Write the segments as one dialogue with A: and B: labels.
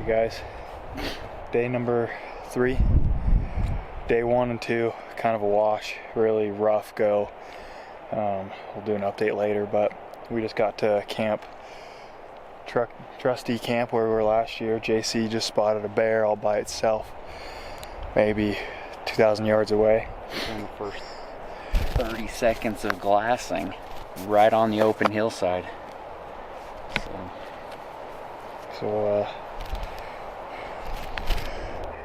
A: Alright guys, day number 3. Day 1 and 2, kind of a wash, really rough go. We'll do an update later, but we just got to camp, trusty camp where we were last year. JC just spotted a bear all by itself, maybe 2,000 yards away.
B: In the first 30 seconds of glassing, right on the open hillside.
A: So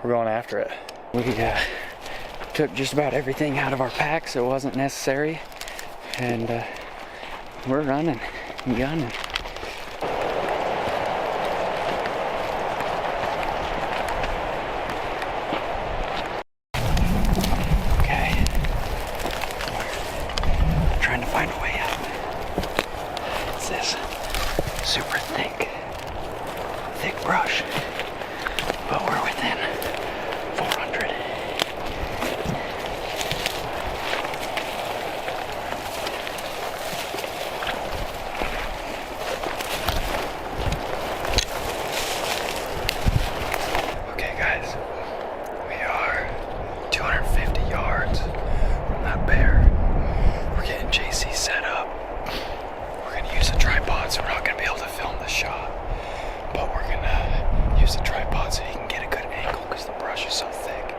A: we're going after it.
B: We took just about everything out of our packs that wasn't necessary, and we're running and gunning. Okay, we're trying to find a way out. It's this super thick brush, but we're within 400.
A: Okay guys, we are 250 yards from that bear. We're getting JC set up. We're gonna use a tripod, so we're not gonna be able to film the shot, but we're gonna use the tripod so he can get a good angle because the brush is so thick.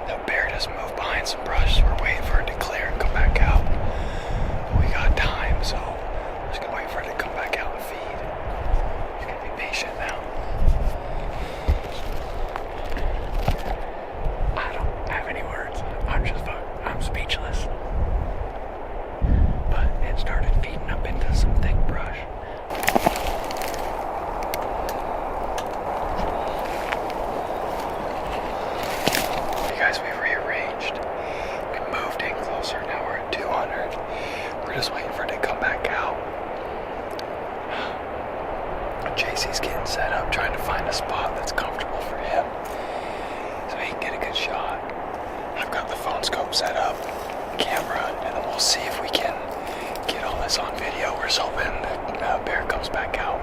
A: That bear doesn't move behind some brush, so we're waiting for it to clear and come back out. But we got time, so we're just gonna wait for it to come back out and feed. Just gonna be patient now. I don't have any words. I'm speechless. But it started feeding up into some thick brush. Guys, we rearranged. We moved in closer. Now we're at 200. We're just waiting for it to come back out. JC's getting set up, trying to find a spot that's comfortable for him so he can get a good shot. I've got the phone scope set up, camera, and then we'll see if we can get all this on video. We're just hoping the bear comes back out.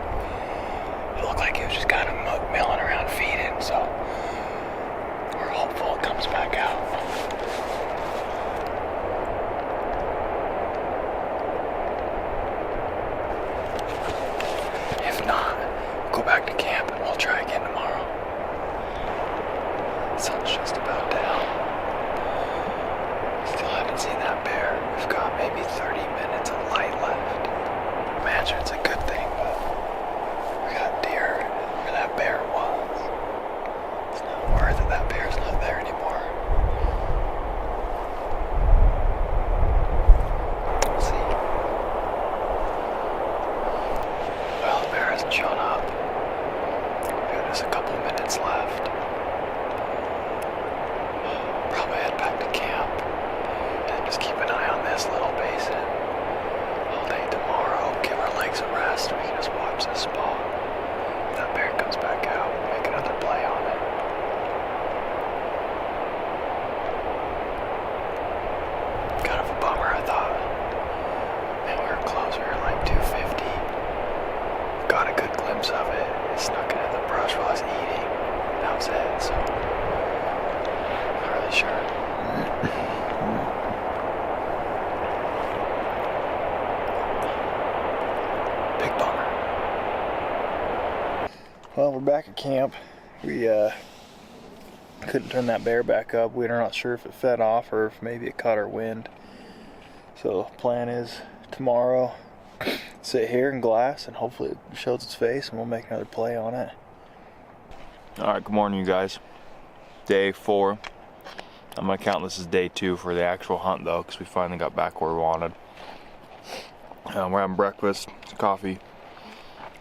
A: It looked like he was just kind of milling around feeding, so we're hopeful it comes back out. If not, we'll go back to camp and we'll try again tomorrow. The sun's just about down. Still haven't seen that bear. We've got maybe 30 minutes of light left. I imagine it's a good thing, but we got deer where that bear was. It's not worth it. That bear's not there anymore. We'll see. Well, the bear hasn't shown up. There's a couple minutes left. Probably head back to camp and just keep an eye on this little basin all day tomorrow. Give our legs a rest. We can just watch this spot. If that bear comes back out, make another play on it. Kind of a bummer, I thought. Man, we were close. We were like 250. Got a good glimpse of it. It snuck into the brush while I was eating. That was it, so not really sure. Big bummer. Well, we're back at camp. We couldn't turn that bear back up. We're not sure if it fed off or if maybe it caught our wind. So the plan is tomorrow, sit here and glass and hopefully it shows its face and we'll make another play on it. Alright, good morning you guys. Day 4. I'm going to count this as day 2 for the actual hunt though, because we finally got back where we wanted. We're having breakfast, coffee.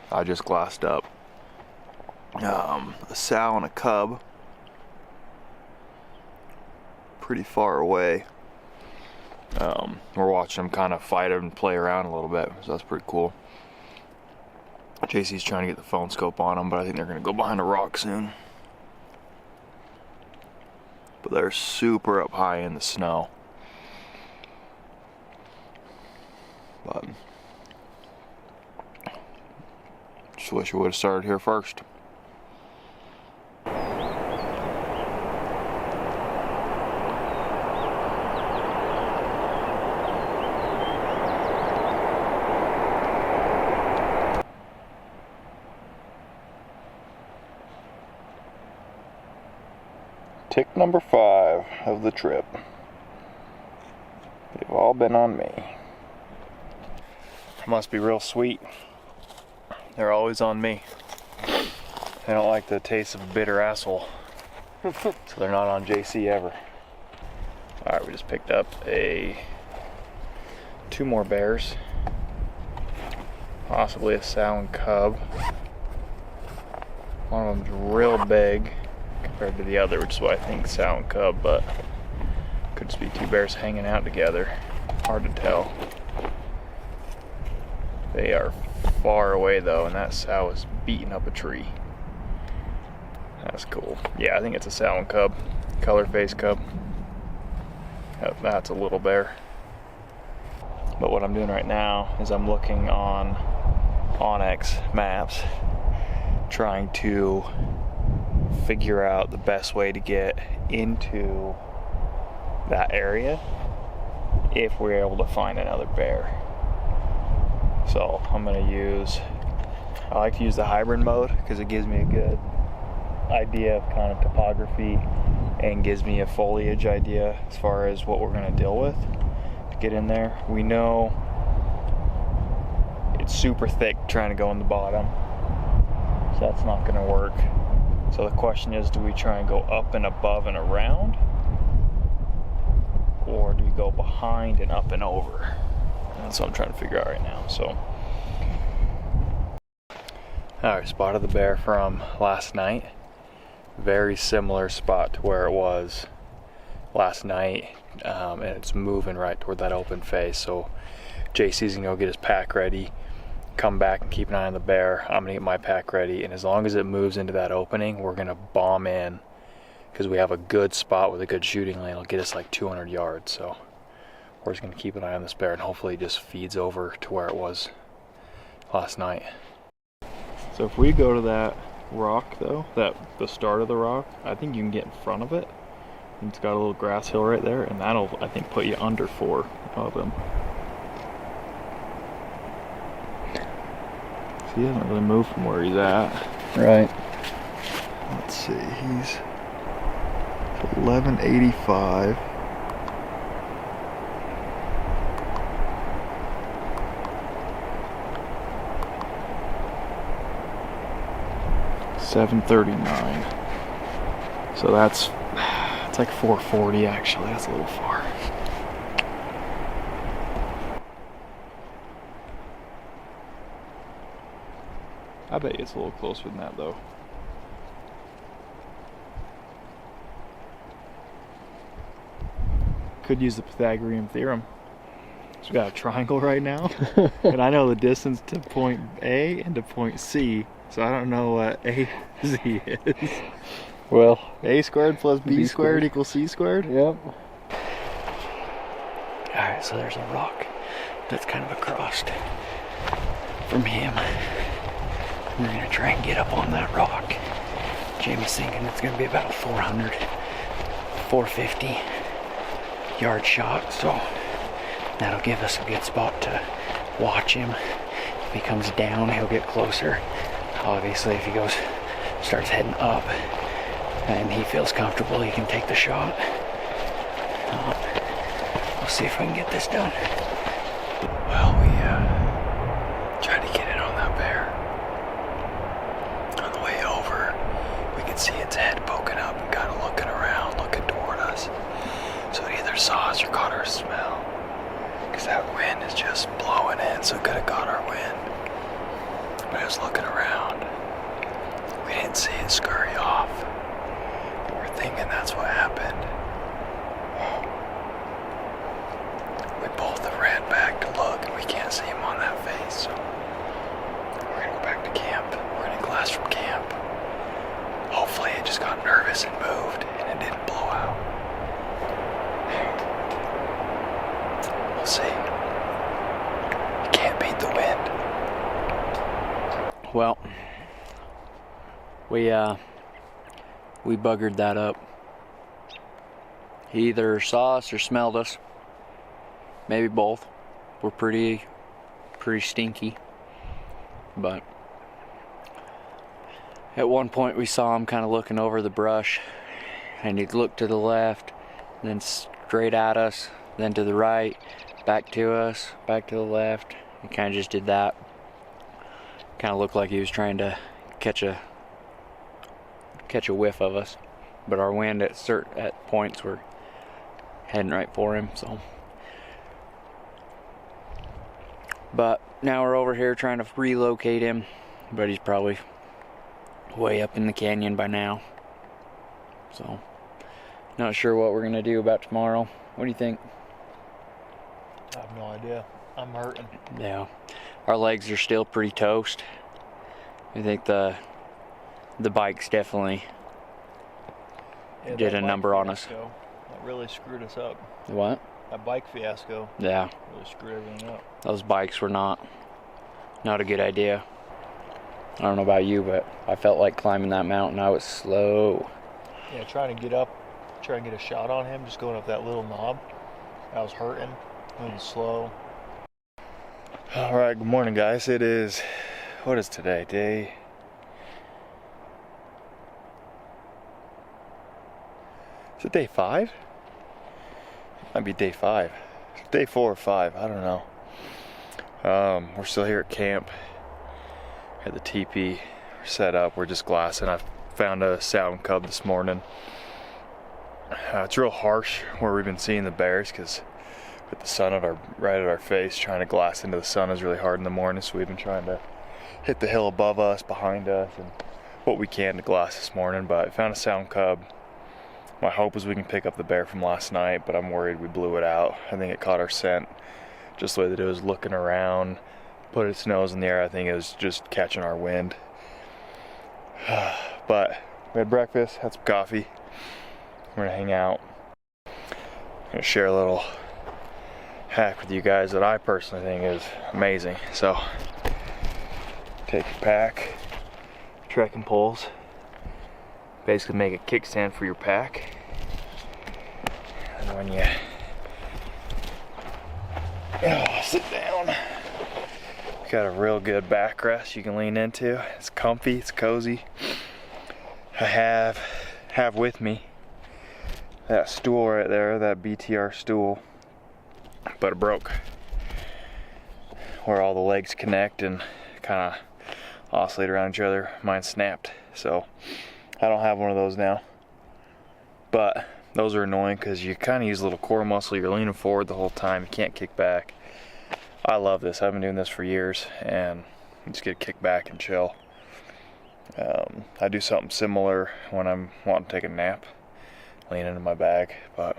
A: I just glassed up a sow and a cub pretty far away. We're watching them kind of fight and play around a little bit, so that's pretty cool. JC's trying to get the phone scope on them, but I think they're going to go behind a rock soon. But they're super up high in the snow. But just wish I would have started here first. Tick number 5 of the trip. They've all been on me. Must be real sweet. They're always on me. They don't like the taste of a bitter asshole. So they're not on JC ever. Alright, we just picked up 2 more bears. Possibly a sow and cub. One of them's real big compared to the other, which is why I think sow and cub, but could just be 2 bears hanging out together. Hard to tell. They are far away though, and that sow is beating up a tree. That's cool. Yeah, I think it's a sow and cub. Color face cub. That's a little bear. But what I'm doing right now is I'm looking on Onyx maps, trying to figure out the best way to get into that area if we're able to find another bear. So I like to use the hybrid mode because it gives me a good idea of kind of topography and gives me a foliage idea as far as what we're going to deal with to get in there. We know it's super thick trying to go in the bottom, so that's not going to work. So the question is, do we try and go up and above and around, or do we go behind and up and over? That's what I'm trying to figure out right now. So alright, spotted the bear from last night. Very similar spot to where it was last night, and it's moving right toward that open face. So JC's gonna go get his pack ready, come back and keep an eye on the bear. I'm gonna get my pack ready, and as long as it moves into that opening, we're gonna bomb in because we have a good spot with a good shooting lane. It'll get us like 200 yards. So we're just gonna keep an eye on this bear, and hopefully it just feeds over to where it was last night. So if we go to that rock though, the start of the rock, I think you can get in front of it. And it's got a little grass hill right there, and that'll, I think, put you under 4 of them. So he hasn't really moved from where he's at. Right. Let's see, he's 1185. $739. So it's like 440 actually. That's a little far. I bet you it's a little closer than that though. Could use the Pythagorean theorem. So we got a triangle right now, and I know the distance to point A and to point C. So I don't know what A Z is. Well, A squared plus B squared equals C squared? Yep.
B: Alright, so there's a rock that's kind of across from him. We're going to try and get up on that rock. Jamie's thinking it's going to be about a 450 yard shot, so that'll give us a good spot to watch him. If he comes down, he'll get closer. Obviously, if he starts heading up and he feels comfortable, he can take the shot. We'll see if we can get this done. Well, we tried to get it on that bear. On the way over, we could see its head poking up and kind of looking around, looking toward us. So it either saw us or caught our smell. Because that wind is just blowing in, so it could have caught our wind. But it was looking around. We didn't see it scurry off. But we're thinking that's what happened. We both have ran back to look, and we can't see him on that face. So we're gonna go back to camp. We're gonna glass from camp. Hopefully it just got nervous and moved, and it didn't blow out. We'll see. You can't beat the wind. Well, we buggered that up. He either saw us or smelled us. Maybe both. We're pretty stinky. But at one point we saw him kind of looking over the brush,
C: and he looked to the left, then straight at us, then to the right, back to us, back to the left. He kind of just did that. Kind of looked like he was trying to catch a whiff of us, but our wind at points were heading right for him. So, but now we're over here trying to relocate him, but he's probably way up in the canyon by now. So, not sure what we're gonna do about tomorrow. What do you think?
A: I have no idea. I'm hurting.
C: Yeah, our legs are still pretty toast. I think the bikes definitely did a number on us.
A: That really screwed us up.
C: What?
A: That bike fiasco.
C: Yeah.
A: Really screwed everything up.
C: Those bikes were not a good idea. I don't know about you, but I felt like climbing that mountain. I was slow.
A: Yeah, trying to get up, trying to get a shot on him, just going up that little knob. I was hurting, moving slow. All right, good morning, guys. It is, what is today? Is it day 5? Might be day 5. Day 4 or 5, I don't know. We're still here at camp. Had the teepee set up. We're just glassing. I found a sound cub this morning. It's real harsh where we've been seeing the bears because with the sun right at our face, trying to glass into the sun is really hard in the morning. So we've been trying to hit the hill above us, behind us, and what we can to glass this morning. But I found a sound cub. My hope is we can pick up the bear from last night, but I'm worried we blew it out. I think it caught our scent just the way that it was looking around, put its nose in the air. I think it was just catching our wind. But we had breakfast, had some coffee. We're gonna hang out. I'm gonna share a little hack with you guys that I personally think is amazing. So, take your pack, trekking poles, basically make a kickstand for your pack. And when you sit down, you got a real good backrest you can lean into. It's comfy, it's cozy. I have with me that stool right there, that BTR stool, but it broke where all the legs connect and kind of oscillate around each other. Mine snapped, so I don't have one of those now. But those are annoying because you kind of use a little core muscle. You're leaning forward the whole time. You can't kick back. I love this. I've been doing this for years, and you just get to kick back and chill. I do something similar when I'm wanting to take a nap, lean into my bag. But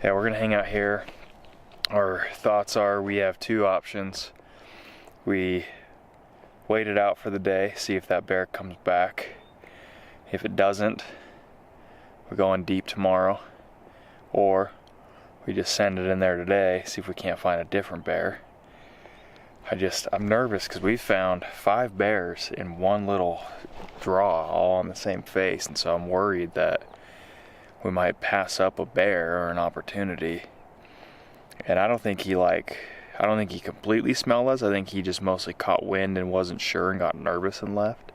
A: yeah, we're gonna hang out here. Our thoughts are we have 2 options. We wait it out for the day, see if that bear comes back. If it doesn't, we're going deep tomorrow, or we just send it in there today, see if we can't find a different bear. I'm nervous because we found 5 bears in one little draw, all on the same face, and so I'm worried that we might pass up a bear or an opportunity. And I don't think he completely smelled us. I think he just mostly caught wind and wasn't sure and got nervous and left.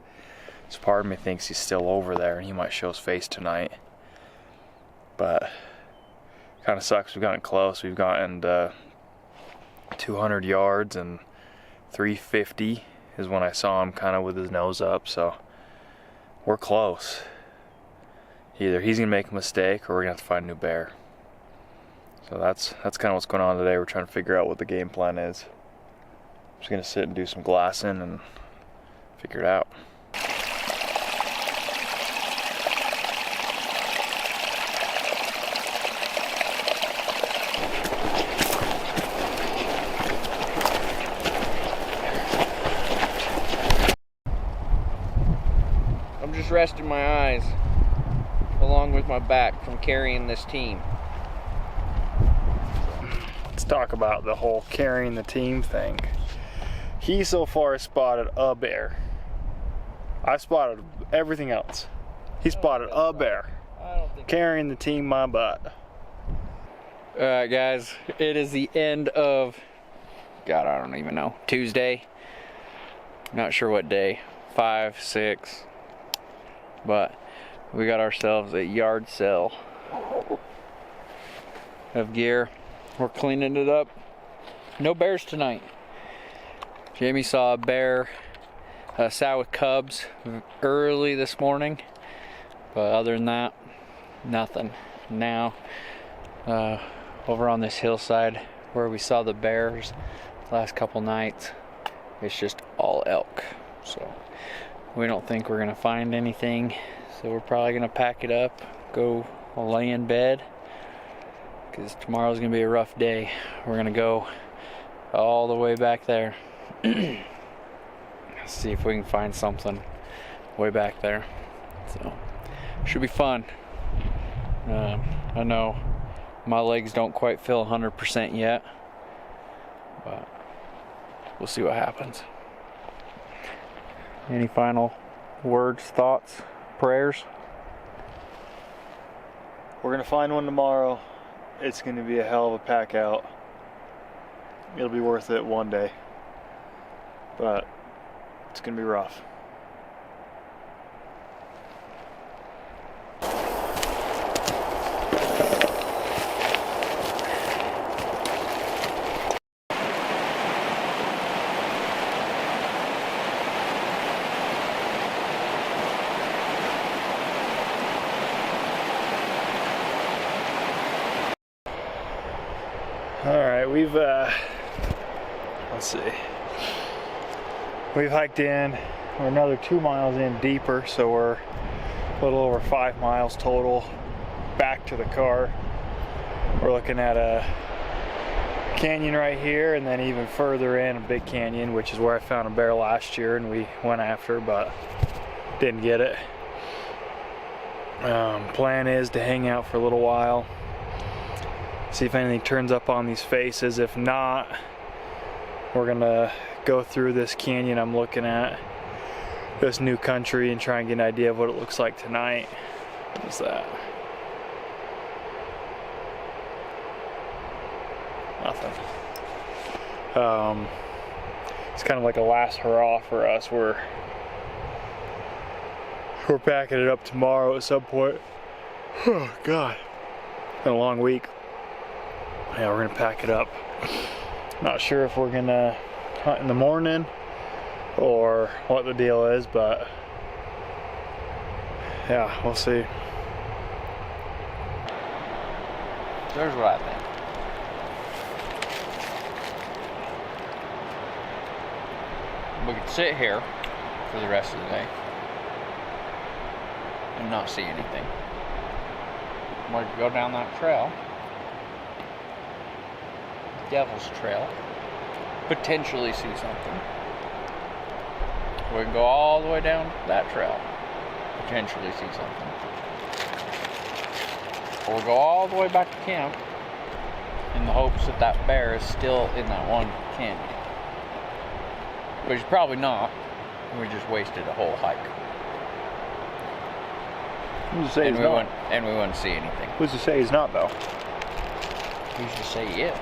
A: So part of me thinks he's still over there and he might show his face tonight. But kind of sucks. We've gotten close. We've gotten 200 yards, and 350 is when I saw him kind of with his nose up. So we're close. Either he's gonna make a mistake or we're gonna have to find a new bear. So that's kind of what's going on today. We're trying to figure out what the game plan is. I'm just gonna sit and do some glassing and figure it out.
C: I'm just resting my eyes along with my back from carrying this team.
A: Let's talk about the whole carrying the team thing. He so far has spotted a bear. I spotted everything else. He spotted a bear. Carrying the team my butt.
C: Alright guys, it is the end of, God, I don't even know, Tuesday. Not sure what day, 5, 6. But we got ourselves a yard sale of gear. We're cleaning it up. No bears tonight. Jamie saw a bear, a sow with cubs early this morning, but other than that, nothing. Now, over on this hillside where we saw the bears last couple nights, it's just all elk. So we don't think we're gonna find anything. So we're probably gonna pack it up, go lay in bed, because tomorrow's gonna be a rough day. We're gonna go all the way back there. See if we can find something way back there. So should be fun. I know my legs don't quite feel 100% yet, but we'll see what happens. Any final words, thoughts, prayers?
A: We're gonna find one tomorrow. It's gonna be a hell of a pack out. It'll be worth it one day, but it's gonna be rough. All right, let's see. We've hiked in. We're another 2 miles in deeper, so we're a little over 5 miles total back to the car. We're looking at a canyon right here, and then even further in a big canyon, which is where I found a bear last year and we went after, but didn't get it. Plan is to hang out for a little while, see if anything turns up on these faces. If not, we're gonna go through this canyon I'm looking at, this new country, and try and get an idea of what it looks like tonight. What is that? Nothing. It's kind of like a last hurrah for us. We're packing it up tomorrow at some point. Oh God, been a long week. Yeah, we're gonna pack it up. Not sure if we're gonna hunt in the morning or what the deal is, but yeah, we'll see.
C: Here's what I think. We could sit here for the rest of the day and not see anything. We could go down that trail, Devil's Trail, potentially see something. We can go all the way down that trail, potentially see something. Or we'll go all the way back to camp in the hopes that that bear is still in that one canyon. Which is probably not. We just wasted a whole hike.
A: Who's to say he's not?
C: And we wouldn't see anything.
A: Who's to say he's not, though?
C: Who's to say he is?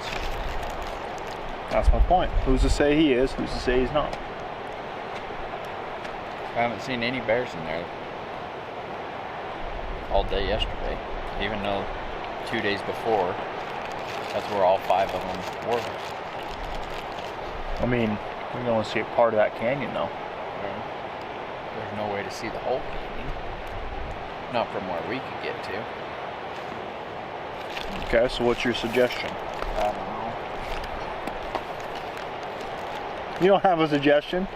A: That's my point. Who's to say he is? Who's to say he's not?
C: I haven't seen any bears in there all day yesterday, even though 2 days before, that's where all 5 of them were.
A: I mean, we can only see a part of that canyon, though.
C: There's no way to see the whole canyon. Not from where we could get to.
A: Okay, so what's your suggestion?
C: I don't know.
A: You don't have a suggestion?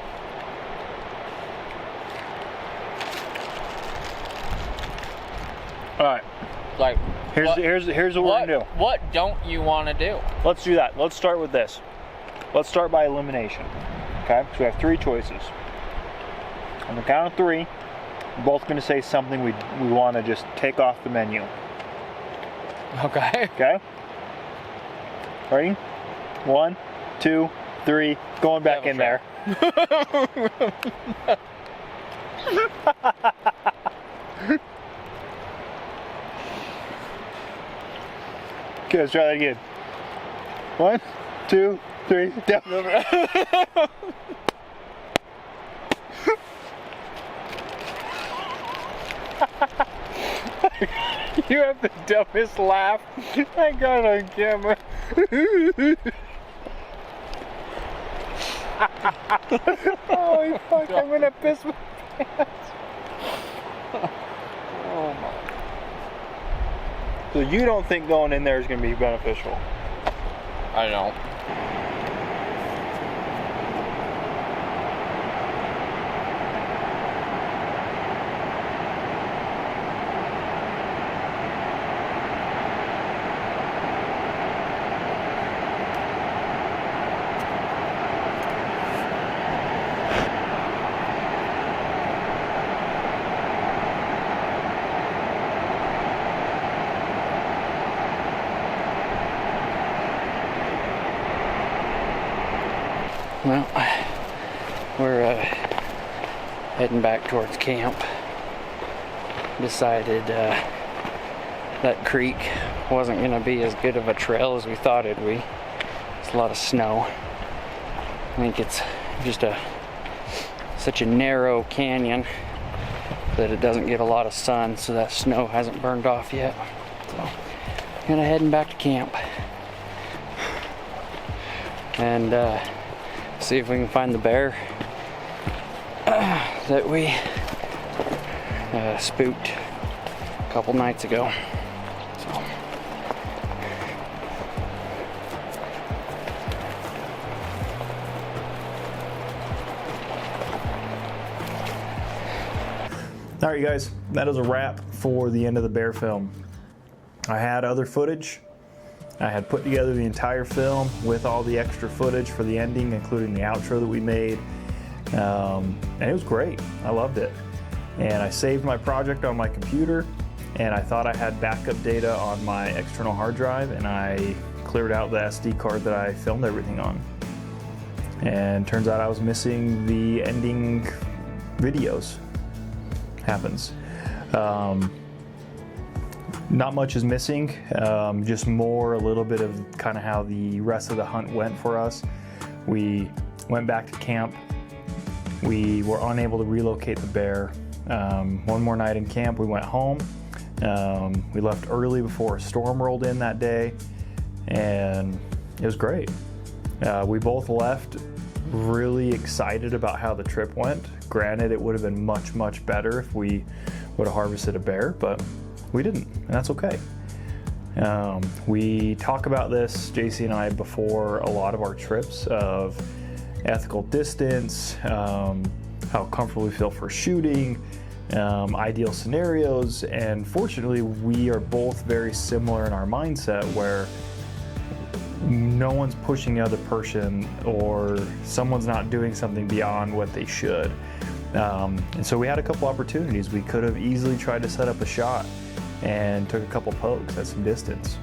A: All right.
C: Like,
A: here's what we're gonna do.
C: What don't you want to do?
A: Let's do that. Let's start with this. Let's start by elimination. Okay, so we have 3 choices. On the count of 3, we're both going to say something we want to just take off the menu.
C: Okay.
A: Okay? Ready? 1, 2, 3. Going back in there. Okay, let's try that again. 1, 2, 3, down. You have the dumbest laugh I got on camera. Holy fuck, I'm gonna piss my pants. Oh my. So you don't think going in there is gonna be beneficial?
C: I don't. Well, we're heading back towards camp. Decided that creek wasn't going to be as good of a trail as we thought it'd be. It's a lot of snow. I think it's just such a narrow canyon that it doesn't get a lot of sun, so that snow hasn't burned off yet. So, gonna heading back to camp and see if we can find the bear that we spooked a couple nights ago. So.
A: All right, you guys, that is a wrap for the end of the bear film. I had other footage. I had put together the entire film with all the extra footage for the ending, including the outro that we made. And it was great. I loved it. And I saved my project on my computer, and I thought I had backup data on my external hard drive, and I cleared out the SD card that I filmed everything on. And turns out I was missing the ending videos. Happens. Not much is missing, just more a little bit of kind of how the rest of the hunt went for us. We went back to camp. We were unable to relocate the bear. One more night in camp, we went home. We left early before a storm rolled in that day, and it was great. We both left really excited about how the trip went. Granted, it would have been much, much better if we would have harvested a bear, but we didn't, and that's okay. We talk about this, JC and I, before a lot of our trips of ethical distance, how comfortable we feel for shooting, ideal scenarios, and fortunately we are both very similar in our mindset where no one's pushing the other person or someone's not doing something beyond what they should. And so we had a couple opportunities. We could have easily tried to set up a shot and took a couple pokes at some distance,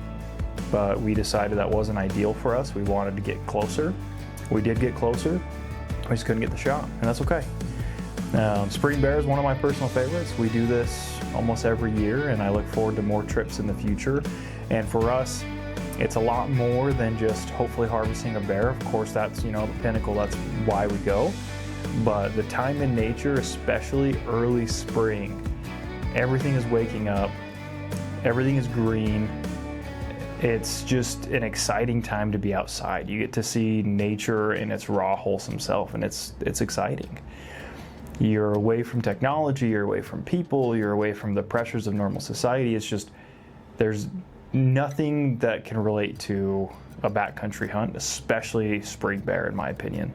A: but we decided that wasn't ideal for us. We wanted to get closer. We did get closer. We just couldn't get the shot, and that's okay. Spring bear is one of my personal favorites. We do this almost every year, and I look forward to more trips in the future. And for us, it's a lot more than just hopefully harvesting a bear. Of course, that's, you know, the pinnacle. That's why we go. But the time in nature, especially early spring, everything is waking up. Everything is green. It's just an exciting time to be outside. You get to see nature in its raw, wholesome self, and it's exciting. You're away from technology, you're away from people, you're away from the pressures of normal society. It's just, there's nothing that can relate to a backcountry hunt, especially spring bear, in my opinion.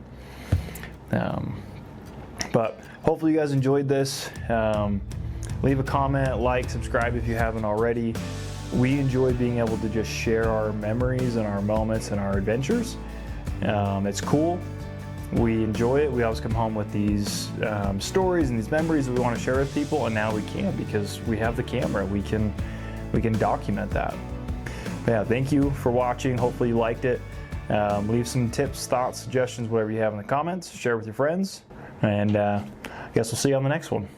A: But hopefully you guys enjoyed this. Leave a comment, like, subscribe if you haven't already. We enjoy being able to just share our memories and our moments and our adventures. It's cool. We enjoy it. We always come home with these stories and these memories that we want to share with people, and now we can because we have the camera. We can document that. But yeah, thank you for watching. Hopefully you liked it. Leave some tips, thoughts, suggestions, whatever you have in the comments. Share with your friends, and I guess we'll see you on the next one.